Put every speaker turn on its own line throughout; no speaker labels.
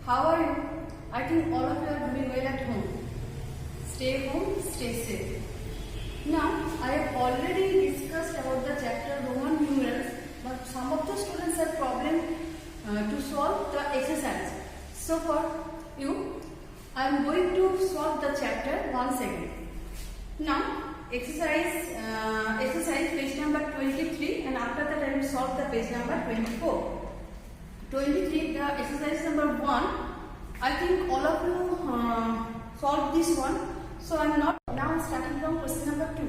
How are you? I think all of you are doing well at home. Stay home, stay safe. Now, I have already discussed about the chapter Roman numerals, but some of the students have problem to solve the exercise. So for you, I am going to solve the chapter once again. Now, exercise page number 23, and after that I will solve the page number 24. 23, the exercise number 1. I think all of you solved this one. So I am not now starting from question number 2.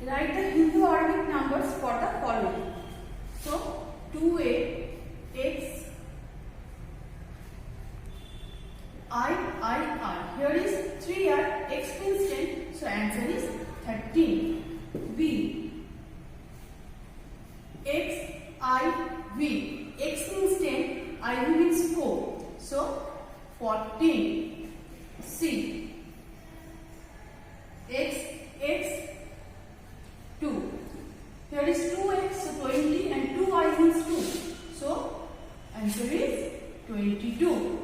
Write the Hindu Arabic numbers for the following. So 2a x I. Here is 3r, x means 10. So answer is 13. B x I v. X means 10. I v means 4. So 14. C x 2. Here is 2x, so 20, and 2i means 2. So answer is 22.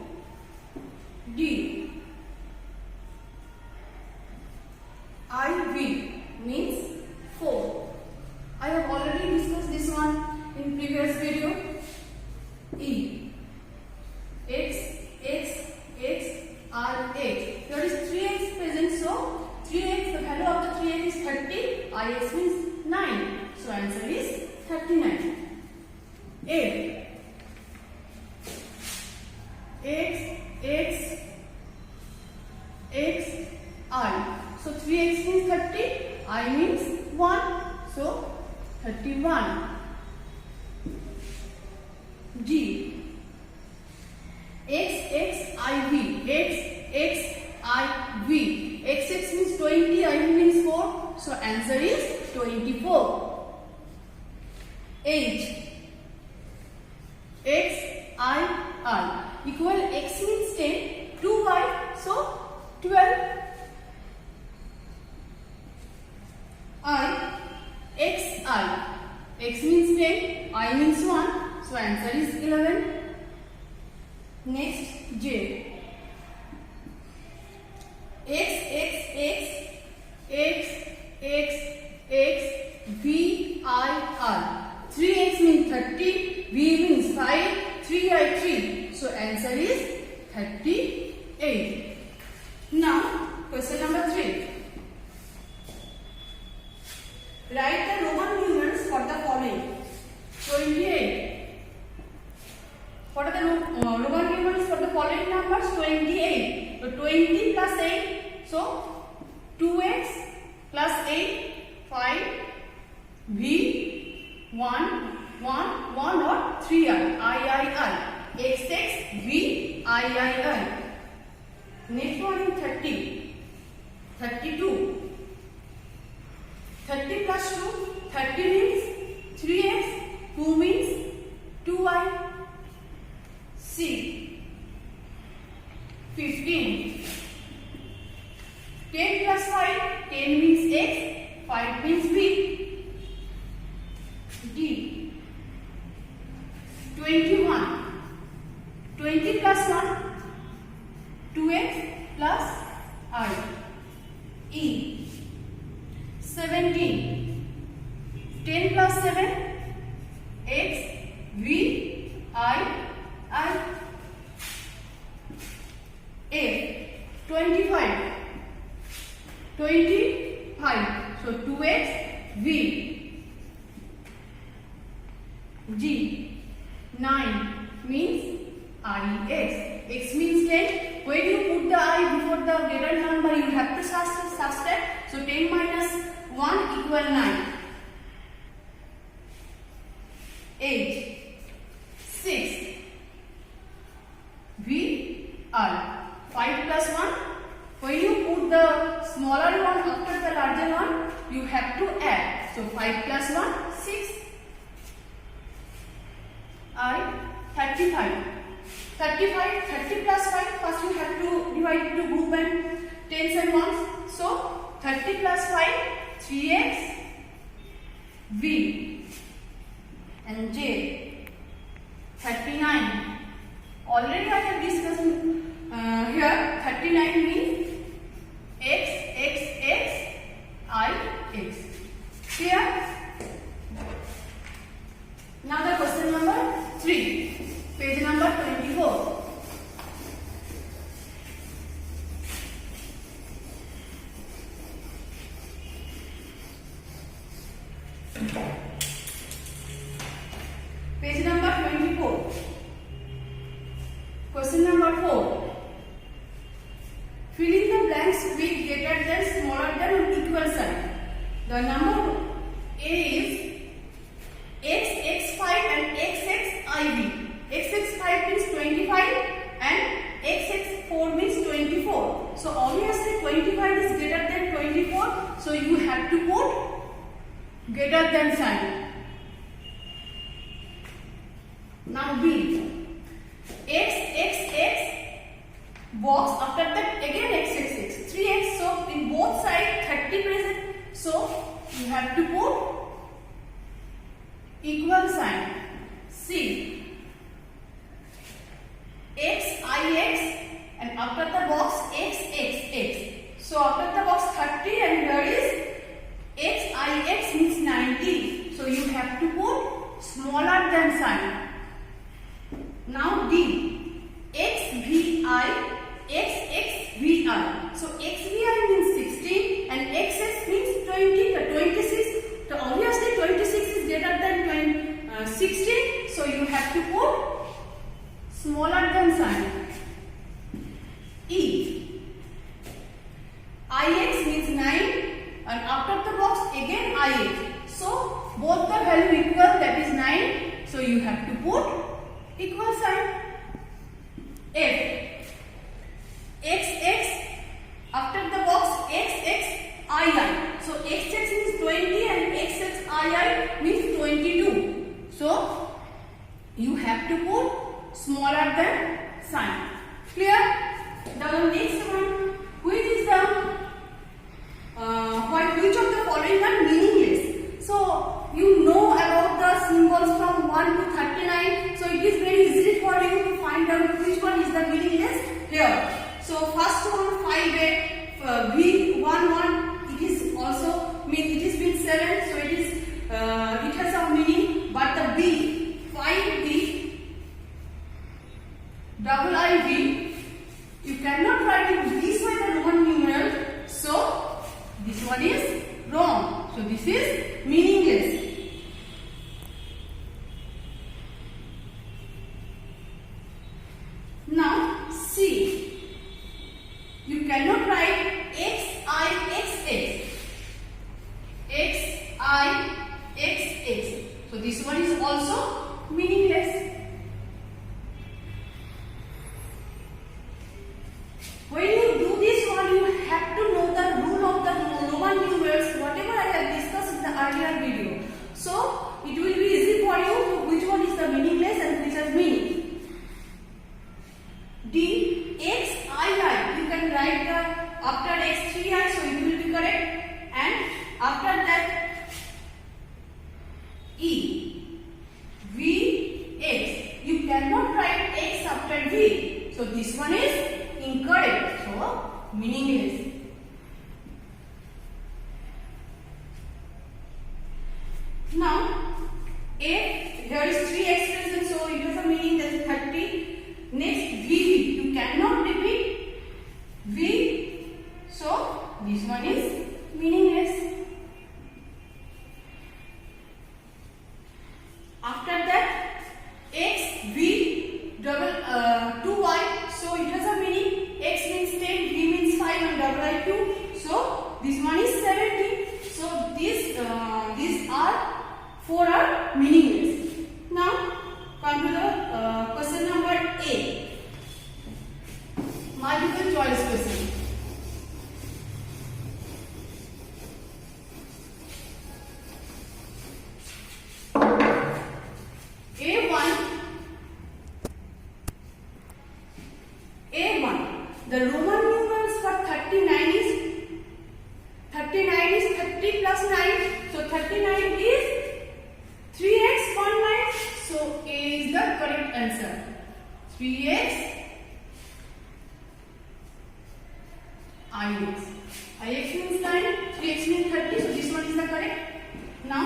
D IV means 4. I have already discussed this one in previous video. E x R x. There is 3x present, so 3x, the value of the 3x is 30. Ix means 9. So answer is 39. A x I. So 3x means 30. I means 1. So 31. G XXIV. XX means 20. IV means 4. So answer is 24. H XII. Equal x means 10. 2y. So 12. XI. X means 10. I means 1. So answer is 11. Next, J. VIR. 3x means 30. V means 5. 3I 3. So answer is 38. Now, question number 3. Write the Roman numerals for the following. 28. What are the Roman numerals for the following numbers? 28. So 20 plus 8. So 2x plus 8, 5. V 1 or 3i. I. XX V I. Next one is 30. 32. 30 plus 2. 30 means 3x. 2 means 2y. C 15. 10 plus 5. 10 means x. 5 means v. D 21. 20 plus 1. 2x plus I. E 17. 10 plus 7. X V I. A 25. 25. So 2x V. G 9 means IX. X means 10. When you put the I before the greater number, you have to subtract. So 10 minus 1 equal 9. Age 6. V R. 5 plus 1. When you put the smaller one after the larger one, you have to add. So 5 plus 1, 6. I 35. 30 plus 5. First you have to divide into group and tens and ones. So 30 plus 5, 3x V. and J. 39. Already I have discussed here 39 means X, X, X, I, X. Clear? Now the question number 3, page number 24. Page number 24. Question number 4. Fill in the blanks with greater than, smaller than, or equal sign. The number A is XX5 and XXIV. XX5 means 25 and XX4 means 24. So obviously 25 is greater than 24. So you have to put greater than sign. Now B. X, X, X, box, after that again X, X, X, 3X, so in both sides 30 present, so you have to put equal sign. C. X, I, X, and after the box X, X, X, so after the box 30 and here is X, I, X means 90, so you have to put smaller than sign. Now D. XVI, XXVI. So XVI means 16 and XX means 20. The 26. So obviously 26 is greater than 16. So you have to put smaller than sign. E. IX means 9 and after the box again IX. So both the value equal, that is 9. So you have to put equal sign. F. XX, after the box XXII. So XX means 20 and XXII means 22. So you have to put smaller than sign. Clear? Now the next one, which is the which of the following are meaningless? So you know about the symbols from 1 to 39. So it is very easy for you to find out which one is the meaningless here. So first one 5A, V11, it is also it is mean 7, so it is it has a meaning, but the B, 5B, double IV, you cannot write it this way the Roman numeral, so this one is wrong. So this is meaningless. Now C. You cannot write XIX, XIX. So this one is also meaningless. When you do this one, you have to know the rule of the Roman numerals, whatever I have discussed in the earlier video. So it will be easy for you which one is the meaningless and which has meaning. D. XII, you can write the after X3I, so it will be correct, and after that E. VX, you cannot write X after V, so this one is incorrect, so meaningless. Now A, here is 3X present, so it has a meaning, that is 30. Next VV, you cannot repeat V, so this one is meaningless. After that XV double 2Y, so it has a meaning, X means 10, V means 5 and double I 2, so this one is 70. So these are 4 are meaningless. Now come to the question number A. Multiple choice question. answer. 3x ix. Ix means 9, 3x means 30. So this one is the correct. Now,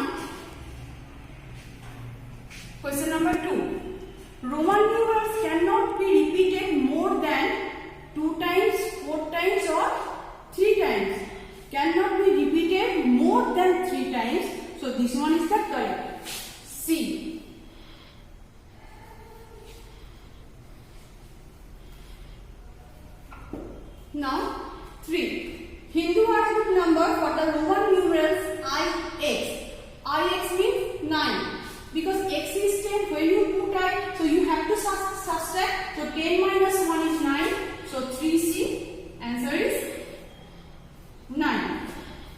question number 2. Roman numerals cannot be repeated more than 2 times, 4 times or 3 times. Cannot be repeated more than 3 times. So this one is the correct. C. Now 3. Hindu Arabic number for the Roman numerals ix. Ix means 9. Because x is 10, when you put I, so you have to subtract. So 10 minus 1 is 9. So 3C. Answer is 9.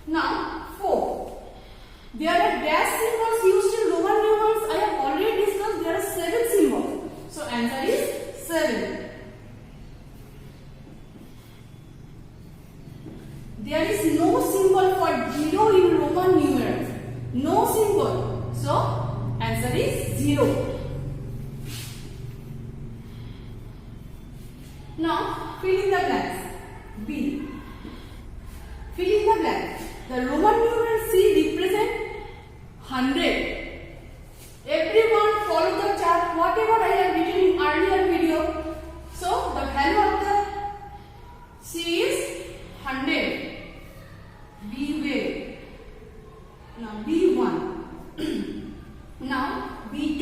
Now 4. There are dash symbols used in Roman numerals. I have already discussed there are 7 symbols. So answer is 7. There is no symbol for 0 in Roman numerals. No symbol. So answer is 0. Now fill in the blanks. B. Fill in the blank. The Roman numeral C represent 100. Everyone follow the chart. Whatever I have written in earlier video. So the value of the C is 100. B way. Now B1. Now B2.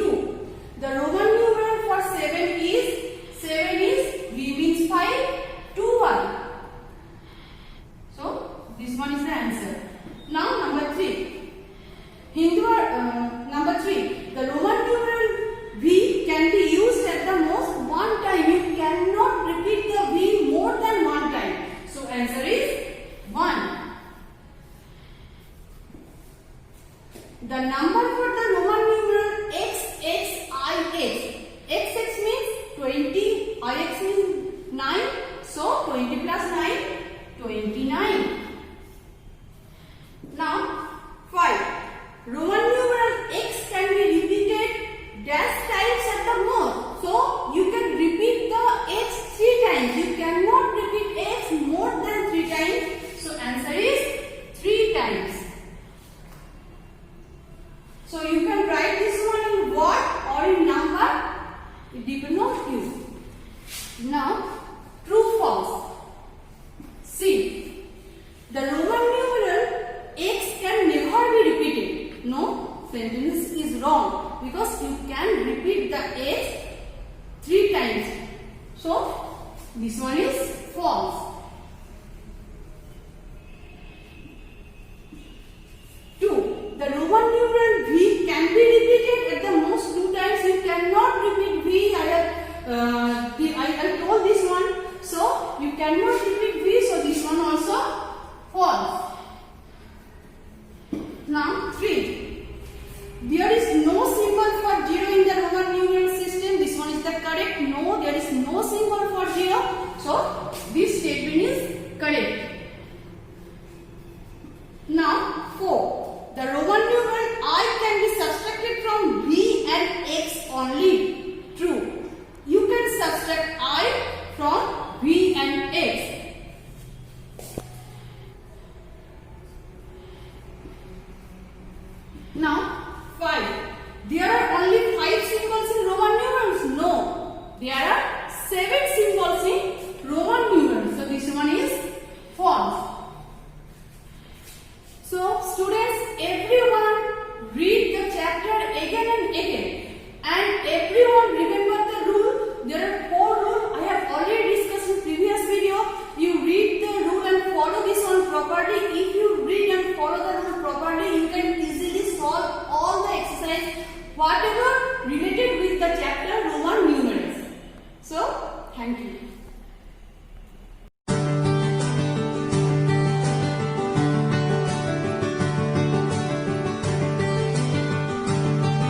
The Roman numeral for 7 is B means 5, 2, 1. So this one is the answer. Now number 3. Number 3. The Roman numeral V can be used at the most 1 time. You cannot repeat the V more than 1 time. So answer is 1. The number for the Roman numeral XX, IX. XX means 20, IX means 9. So 20 plus 9, 29. Now 5. Roman numeral X can be repeated dash times at the most. So you can repeat the X 3 times. You cannot repeat X more than 3 times. So answer is 3 times. So you can write this one in word or in number. It depends on you. Now true, false. C. The Roman numeral X can never be repeated. No, sentence is wrong because you can repeat the X 3 times. So this one is false. The Roman numeral V can be repeated at the most 2 times. You cannot repeat V. I told this one. So you cannot repeat V. So this one also false. Now 3. There is no symbol for 0 in the Roman numeral system. This one is the correct. No, there is no symbol for 0. So this statement is correct. Now 4. The Roman numeral I can be subtracted from V and X only. True. You can subtract I from V and X. Now 5. There are only 5 symbols in Roman numerals. No. There are 7 symbols in Roman numerals. So this one is false. So students, everyone read the chapter again and again. And everyone remember the rule. There are 4 rules I have already discussed in previous video. You read the rule and follow this one properly. If you read and follow the rule properly, you can easily solve all the exercise whatever related with the chapter Roman numerals. So, thank you.